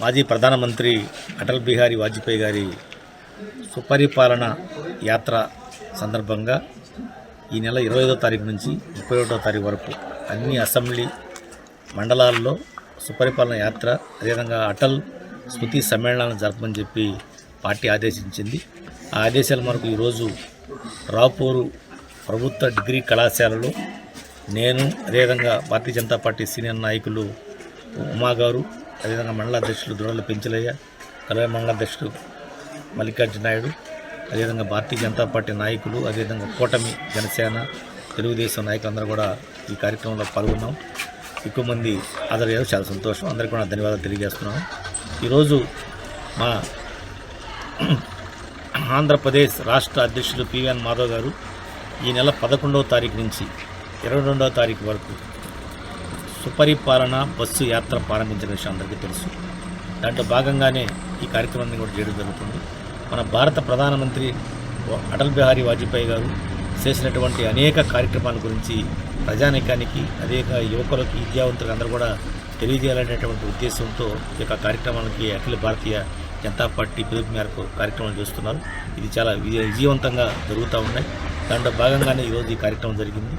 మాజీ ప్రధానమంత్రి అటల్ బిహారీ వాజ్పేయి గారి సుపరిపాలన యాత్ర సందర్భంగా ఈ నెల 25వ తారీఖు నుంచి 31వ తారీఖు వరకు అన్ని అసెంబ్లీ మండలాల్లో సుపరిపాలన యాత్ర అదేవిధంగా అటల్ స్మృతి సమ్మేళనాలను జరపమని చెప్పి పార్టీ ఆదేశించింది. ఆ ఆదేశాల మేరకు ఈరోజు రాపూరు ప్రభుత్వ డిగ్రీ కళాశాలలో నేను అదేవిధంగా భారతీయ జనతా పార్టీ సీనియర్ నాయకులు ఉమా గారు, అదేవిధంగా మండల అధ్యక్షులు దృఢల పెంచలయ్య, కలవ మండల అధ్యక్షుడు మల్లికార్జున నాయుడు, అదేవిధంగా భారతీయ జనతా పార్టీ నాయకులు, అదేవిధంగా కూటమి జనసేన తెలుగుదేశం నాయకులందరూ కూడా ఈ కార్యక్రమంలో పాల్గొన్నాం. ఎక్కువ మంది హాజరయ్యారు. చాలా సంతోషం. అందరికీ కూడా ధన్యవాదాలు తెలియజేస్తున్నాను. ఈరోజు మా ఆంధ్రప్రదేశ్ రాష్ట్ర అధ్యక్షులు పివిఎన్ మాధవ్ గారు ఈ నెల 11వ తారీఖు నుంచి 22వ తారీఖు వరకు సుపరిపాలన బస్సు యాత్ర ప్రారంభించిన విషయం అందరికీ తెలుసు. దాంట్లో భాగంగానే ఈ కార్యక్రమాన్ని కూడా చేయడం జరుగుతుంది. మన భారత ప్రధానమంత్రి అటల్ బిహారీ వాజ్పేయి గారు చేసినటువంటి అనేక కార్యక్రమాల గురించి ప్రజానీకానికి, అనేక యువకులకి, విద్యావంతులకు అందరూ కూడా తెలియజేయాలనేటువంటి ఉద్దేశంతో ఈ యొక్క కార్యక్రమానికి అఖిల భారతీయ జనతా పార్టీ పిలుపు మేరకు కార్యక్రమాలు చేస్తున్నారు. ఇది చాలా విజయవంతంగా జరుగుతూ ఉన్నాయి. దాంట్లో భాగంగానే ఈరోజు ఈ కార్యక్రమం జరిగింది.